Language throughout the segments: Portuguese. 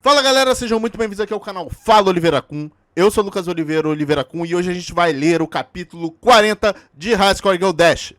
Fala galera, sejam muito bem-vindos aqui ao canal Fala Oliveira Kun. Eu sou o Lucas Oliveira, Oliveira Kun, e hoje a gente vai ler o capítulo 40 de High Score Girl Dash.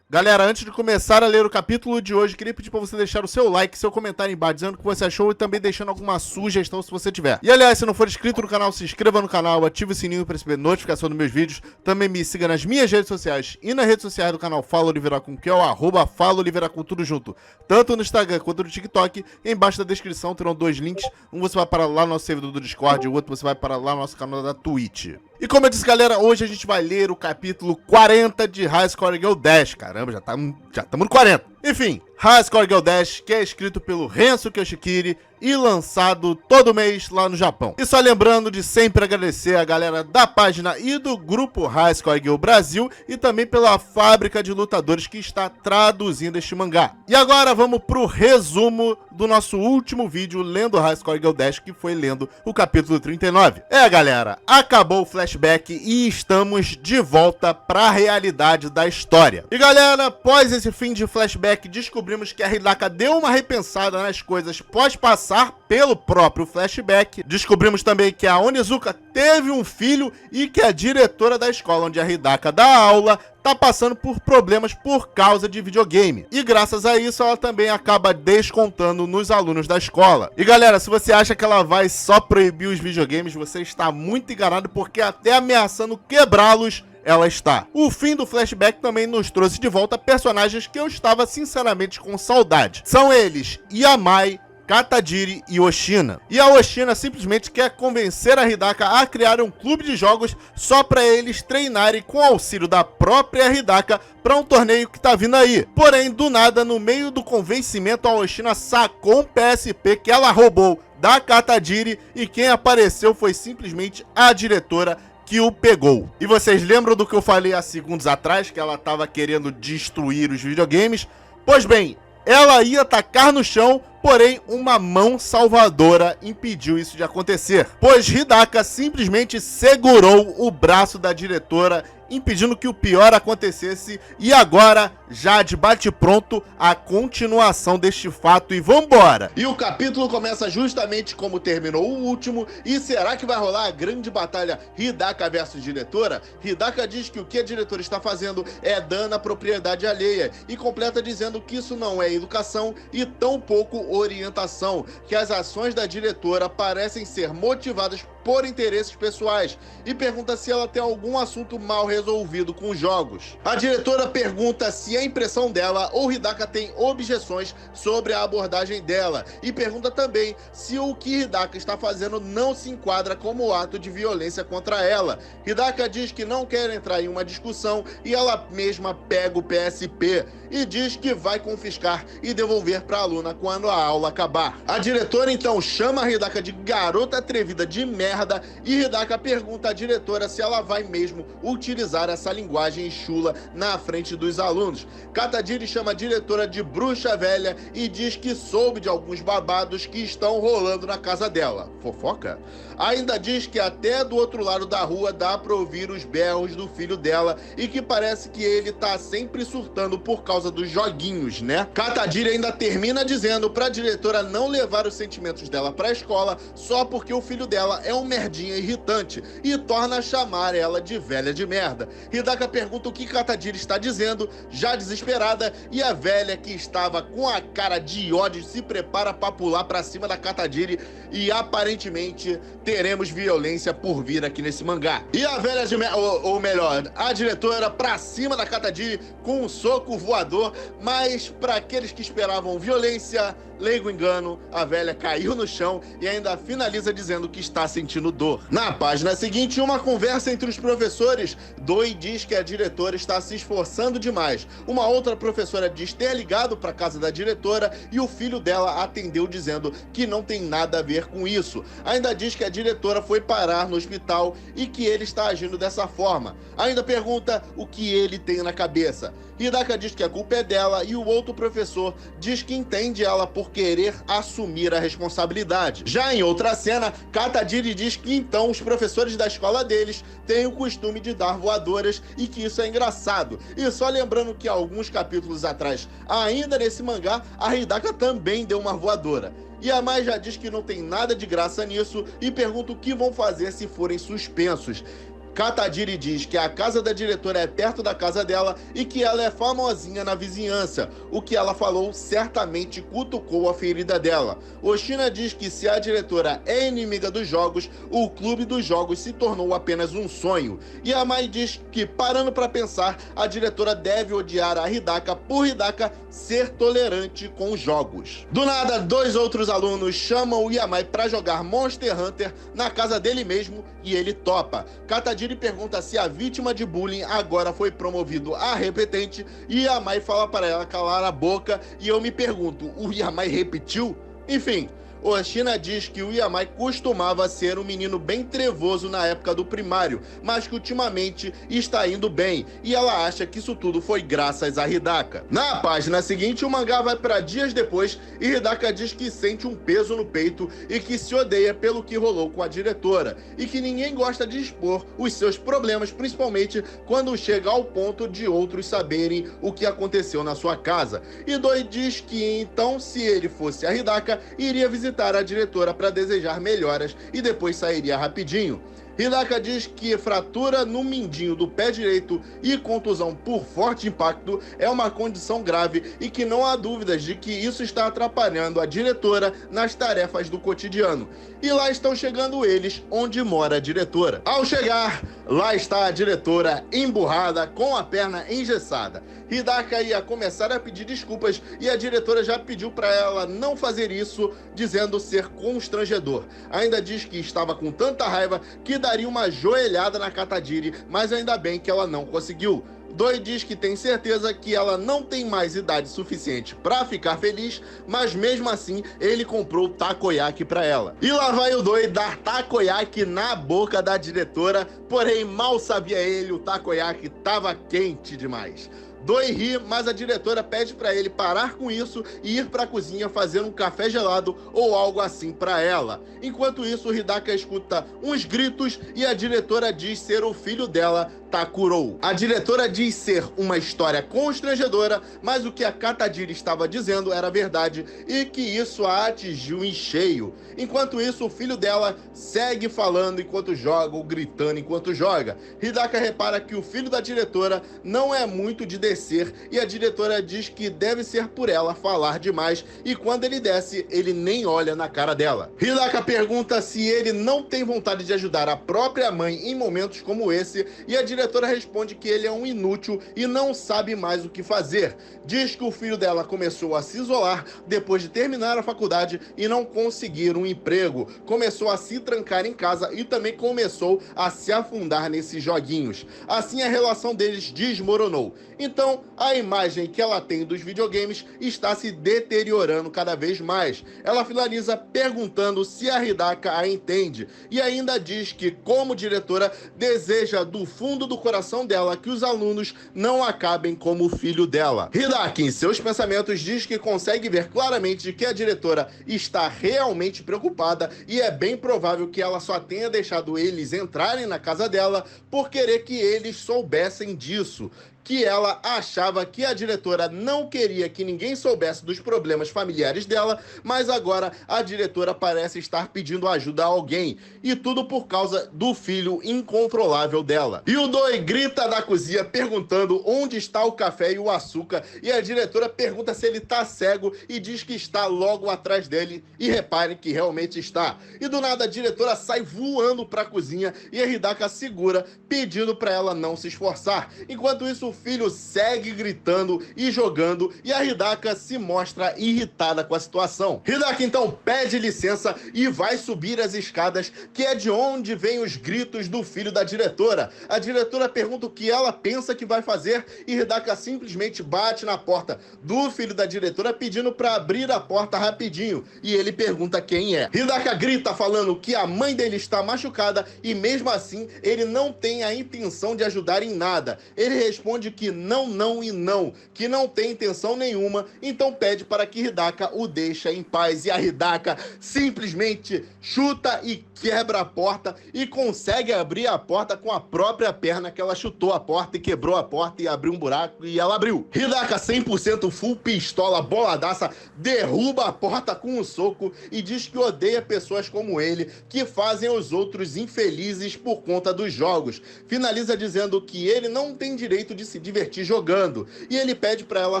Galera, antes de começar a ler o capítulo de hoje, queria pedir pra você deixar o seu like, seu comentário embaixo, dizendo o que você achou e também deixando alguma sugestão se você tiver. E aliás, se não for inscrito no canal, se inscreva no canal, ative o sininho para receber notificação dos meus vídeos. Também me siga nas minhas redes sociais e nas redes sociais do canal Fala Oliveira Kun, que é o @Fala Oliveira Kun, tudo junto. Tanto no Instagram quanto no TikTok. E embaixo da descrição terão dois links. Um você vai para lá no nosso servidor do Discord e o outro você vai para lá no nosso canal da Twitch. E como eu disse, galera, hoje a gente vai ler o capítulo 40 de High Score Girl Dash. Caramba, já estamos no 40. Enfim, High Score Girl Dash, que é escrito pelo Renzo Yoshikiri e lançado todo mês lá no Japão. E só lembrando de sempre agradecer a galera da página e do grupo High Score Girl Brasil e também pela fábrica de lutadores que está traduzindo este mangá. E agora vamos pro resumo do nosso último vídeo lendo High Score Girl Dash, que foi lendo o capítulo 39. Galera, acabou o flashback e estamos de volta pra realidade da história. E galera, após esse fim de flashback, descobrimos que a Hidaka deu uma repensada nas coisas pós passar pelo próprio flashback. Descobrimos também que a Onizuka teve um filho e que a diretora da escola onde a Hidaka dá aula tá passando por problemas por causa de videogame. E graças a isso, ela também acaba descontando nos alunos da escola. E galera, se você acha que ela vai só proibir os videogames, você está muito enganado, porque até ameaçando quebrá-los ela está. O fim do flashback também nos trouxe de volta personagens que eu estava sinceramente com saudade. São eles Yamai, Katajiri e Oshina. E a Oshina simplesmente quer convencer a Hidaka a criar um clube de jogos só para eles treinarem com auxílio da própria Hidaka para um torneio que tá vindo aí. Porém, do nada, no meio do convencimento, a Oshina sacou um PSP que ela roubou da Katajiri e quem apareceu foi simplesmente a diretora que o pegou. E vocês lembram do que eu falei há segundos atrás, que ela tava querendo destruir os videogames? Pois bem, ela ia tacar no chão, porém uma mão salvadora impediu isso de acontecer, pois Hidaka simplesmente segurou o braço da diretora, impedindo que o pior acontecesse. E agora, já de bate-pronto, a continuação deste fato, e vambora! E o capítulo começa justamente como terminou o último. E será que vai rolar a grande batalha Hidaka versus diretora? Hidaka diz que o que a diretora está fazendo é dano à propriedade alheia, e completa dizendo que isso não é educação e tampouco orientação, que as ações da diretora parecem ser motivadas por interesses pessoais, e pergunta se ela tem algum assunto mal resolvido com os jogos. A diretora pergunta se é impressão dela ou Hidaka tem objeções sobre a abordagem dela, e pergunta também se o que Hidaka está fazendo não se enquadra como ato de violência contra ela. Hidaka diz que não quer entrar em uma discussão e ela mesma pega o PSP e diz que vai confiscar e devolver para a aluna quando a aula acabar. A diretora então chama a Hidaka de garota atrevida de merda, e Hidaka pergunta à diretora se ela vai mesmo utilizar essa linguagem chula na frente dos alunos. Katajiri chama a diretora de bruxa velha e diz que soube de alguns babados que estão rolando na casa dela. Fofoca? Ainda diz que até do outro lado da rua dá pra ouvir os berros do filho dela e que parece que ele tá sempre surtando por causa dos joguinhos, né? Katajiri ainda termina dizendo pra diretora não levar os sentimentos dela pra escola só porque o filho dela é um merdinha irritante, e torna a chamar ela de velha de merda. Hidaka pergunta o que Katajiri está dizendo, já desesperada, e a velha, que estava com a cara de ódio, se prepara para pular pra cima da Katajiri, e aparentemente teremos violência por vir aqui nesse mangá. E a velha de merda, ou melhor, a diretora pra cima da Katajiri com um soco voador, mas para aqueles que esperavam violência, leigo engano, a velha caiu no chão e ainda finaliza dizendo que está sentindo dor. Na página seguinte, uma conversa entre os professores. Doi diz que a diretora está se esforçando demais. Uma outra professora diz ter ligado para casa da diretora e o filho dela atendeu dizendo que não tem nada a ver com isso. Ainda diz que a diretora foi parar no hospital e que ele está agindo dessa forma. Ainda pergunta o que ele tem na cabeça. Hidaka diz que a culpa culpa é dela e o outro professor diz que entende ela por querer assumir a responsabilidade. Já em outra cena, Katadiri diz que então os professores da escola deles têm o costume de dar voadoras e que isso é engraçado. E só lembrando que alguns capítulos atrás, ainda nesse mangá, a Hidaka também deu uma voadora. Yamai já diz que não tem nada de graça nisso e pergunta o que vão fazer se forem suspensos. Katadiri diz que a casa da diretora é perto da casa dela e que ela é famosinha na vizinhança. O que ela falou certamente cutucou a ferida dela. Oshina diz que se a diretora é inimiga dos jogos, o clube dos jogos se tornou apenas um sonho. Yamai diz que, parando para pensar, a diretora deve odiar a Hidaka por Hidaka ser tolerante com os jogos. Do nada, dois outros alunos chamam o Yamai para jogar Monster Hunter na casa dele mesmo e ele topa. Katadiri pergunta se a vítima de bullying agora foi promovido a repetente e Yamai fala para ela calar a boca e eu me pergunto, o Yamai repetiu? Enfim, Oshina diz que o Yamai costumava ser um menino bem trevoso na época do primário, mas que ultimamente está indo bem, e ela acha que isso tudo foi graças a Hidaka. Na página seguinte, o mangá vai para dias depois e Hidaka diz que sente um peso no peito e que se odeia pelo que rolou com a diretora, e que ninguém gosta de expor os seus problemas, principalmente quando chega ao ponto de outros saberem o que aconteceu na sua casa. E Doi diz que então, se ele fosse a Hidaka, iria visitar a diretora para desejar melhoras e depois sairia rapidinho. Hidaka diz que fratura no mindinho do pé direito e contusão por forte impacto é uma condição grave e que não há dúvidas de que isso está atrapalhando a diretora nas tarefas do cotidiano. E lá estão chegando eles onde mora a diretora. Ao chegar, lá está a diretora emburrada com a perna engessada. Hidaka ia começar a pedir desculpas e a diretora já pediu para ela não fazer isso, dizendo ser constrangedor. Ainda diz que estava com tanta raiva que daria uma joelhada na Katadiri, mas ainda bem que ela não conseguiu. Doi diz que tem certeza que ela não tem mais idade suficiente para ficar feliz, mas mesmo assim ele comprou takoyaki para ela. E lá vai o Doi dar takoyaki na boca da diretora, porém mal sabia ele, o takoyaki estava quente demais. Doi ri, mas a diretora pede para ele parar com isso e ir para a cozinha fazer um café gelado ou algo assim para ela. Enquanto isso, Hidaka escuta uns gritos e a diretora diz ser o filho dela, Takurou. A diretora diz ser uma história constrangedora, mas o que a Katadiri estava dizendo era verdade e que isso a atingiu em cheio. Enquanto isso, o filho dela segue falando enquanto joga ou gritando enquanto joga. Hidaka repara que o filho da diretora não é muito de descer e a diretora diz que deve ser por ela falar demais e quando ele desce, ele nem olha na cara dela. Hidaka pergunta se ele não tem vontade de ajudar a própria mãe em momentos como esse e a diretora responde que ele é um inútil e não sabe mais o que fazer. Diz que o filho dela começou a se isolar depois de terminar a faculdade e não conseguir um emprego. Começou a se trancar em casa e também começou a se afundar nesses joguinhos. Assim a relação deles desmoronou. Então, a imagem que ela tem dos videogames está se deteriorando cada vez mais. Ela finaliza perguntando se a Hidaka a entende e ainda diz que, como diretora, deseja do fundo do coração dela que os alunos não acabem como o filho dela. Hidaka, em seus pensamentos, diz que consegue ver claramente que a diretora está realmente preocupada e é bem provável que ela só tenha deixado eles entrarem na casa dela por querer que eles soubessem disso. Que ela achava que a diretora não queria que ninguém soubesse dos problemas familiares dela, mas agora a diretora parece estar pedindo ajuda a alguém, e tudo por causa do filho incontrolável dela. E o Doi grita da cozinha perguntando onde está o café e o açúcar, e a diretora pergunta se ele está cego e diz que está logo atrás dele, e reparem que realmente está. E do nada a diretora sai voando para a cozinha e a Hidaka segura, pedindo para ela não se esforçar. Enquanto isso, o filho segue gritando e jogando e a Hidaka se mostra irritada com a situação. Hidaka então pede licença e vai subir as escadas, que é de onde vêm os gritos do filho da diretora. A diretora pergunta o que ela pensa que vai fazer e Hidaka simplesmente bate na porta do filho da diretora pedindo para abrir a porta rapidinho e ele pergunta quem é. Hidaka grita falando que a mãe dele está machucada e mesmo assim ele não tem a intenção de ajudar em nada. Ele responde responde que não, não e não, que não tem intenção nenhuma, então pede para que Hidaka o deixe em paz. E a Hidaka simplesmente chuta e quebra a porta e consegue abrir a porta com a própria perna, que ela chutou a porta e quebrou a porta e abriu um buraco e ela abriu. Hidaka 100% full pistola, boladaça, derruba a porta com um soco e diz que odeia pessoas como ele, que fazem os outros infelizes por conta dos jogos. Finaliza dizendo que ele não tem direito de se divertir jogando e ele pede para ela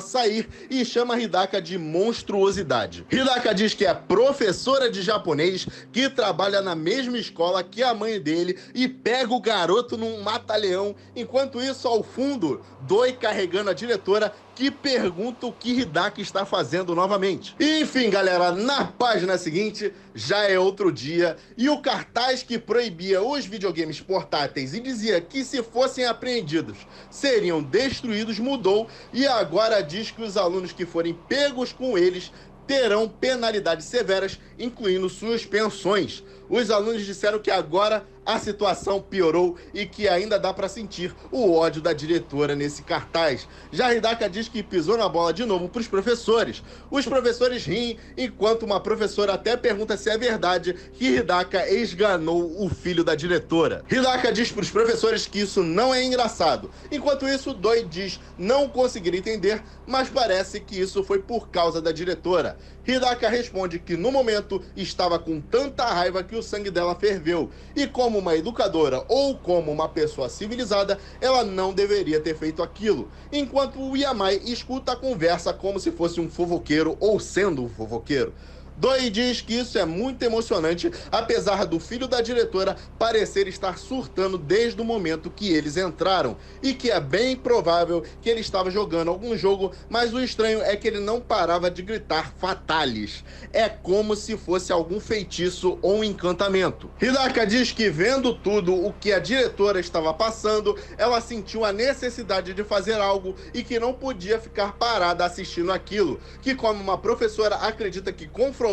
sair e chama Hidaka de monstruosidade. Hidaka diz que é professora de japonês, que trabalha na mesma escola que a mãe dele e pega o garoto num mata-leão. Enquanto isso, ao fundo, Doi carregando a diretora, que pergunta o que Hidaka está fazendo novamente. Enfim, galera, na página seguinte já é outro dia e o cartaz que proibia os videogames portáteis e dizia que se fossem apreendidos seriam destruídos mudou e agora diz que os alunos que forem pegos com eles terão penalidades severas, incluindo suspensões. Os alunos disseram que agora a situação piorou e que ainda dá para sentir o ódio da diretora nesse cartaz. Já Hidaka diz que pisou na bola de novo para os professores. Os professores riem, enquanto uma professora até pergunta se é verdade que Hidaka esganou o filho da diretora. Hidaka diz para os professores que isso não é engraçado. Enquanto isso, Doi diz não conseguir entender, mas parece que isso foi por causa da diretora. Hidaka responde que no momento estava com tanta raiva que o sangue dela ferveu e como uma educadora ou como uma pessoa civilizada, ela não deveria ter feito aquilo. Enquanto o Yamai escuta a conversa como se fosse um fofoqueiro ou sendo um fofoqueiro. Doi diz que isso é muito emocionante, apesar do filho da diretora parecer estar surtando desde o momento que eles entraram, e que é bem provável que ele estava jogando algum jogo, mas o estranho é que ele não parava de gritar fatalis. É como se fosse algum feitiço ou um encantamento. Hidaka diz que vendo tudo o que a diretora estava passando, ela sentiu a necessidade de fazer algo e que não podia ficar parada assistindo aquilo, que como uma professora acredita que confrontar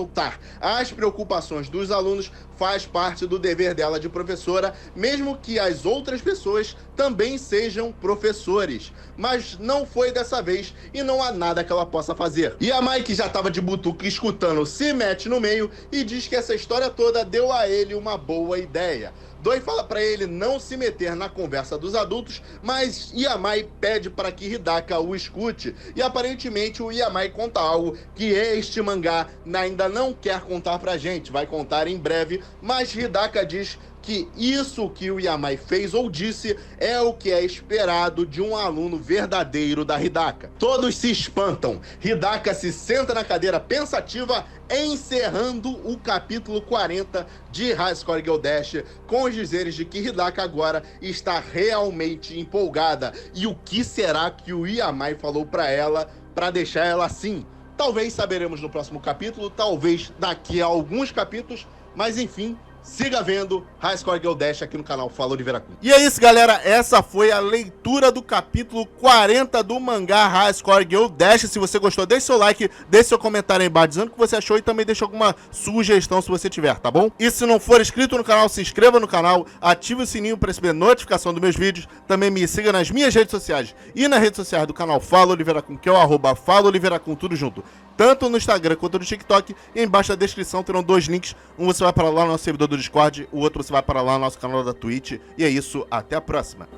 as preocupações dos alunos faz parte do dever dela de professora, mesmo que as outras pessoas também sejam professores. Mas não foi dessa vez e não há nada que ela possa fazer. E a Mai, que já estava de butuca escutando, se mete no meio e diz que essa história toda deu a ele uma boa ideia. Doi fala para ele não se meter na conversa dos adultos, mas Yamai pede para que Hidaka o escute, e aparentemente o Yamai conta algo que este mangá ainda não quer contar pra gente, vai contar em breve, mas Hidaka diz que isso que o Yamai fez ou disse é o que é esperado de um aluno verdadeiro da Hidaka. Todos se espantam. Hidaka se senta na cadeira pensativa, encerrando o capítulo 40 de High Score Girl Dash, com os dizeres de que Hidaka agora está realmente empolgada. E o que será que o Yamai falou pra ela para deixar ela assim? Talvez saberemos no próximo capítulo, talvez daqui a alguns capítulos, mas enfim, siga vendo High Score Girl Dash aqui no canal Fala Oliveira Kun. E é isso, galera. Essa foi a leitura do capítulo 40 do mangá High Score Girl Dash. Se você gostou, deixe seu like, deixe seu comentário aí embaixo dizendo o que você achou e também deixe alguma sugestão se você tiver, tá bom? E se não for inscrito no canal, se inscreva no canal, ative o sininho para receber notificação dos meus vídeos. Também me siga nas minhas redes sociais e nas redes sociais do canal Fala Oliveira Kun, que é o @Fala Oliveira Kun, tudo junto. Tanto no Instagram quanto no TikTok. E embaixo da descrição terão dois links. Um você vai para lá no nosso servidor do Discord, o outro você vai para lá no nosso canal da Twitch. E é isso, até a próxima.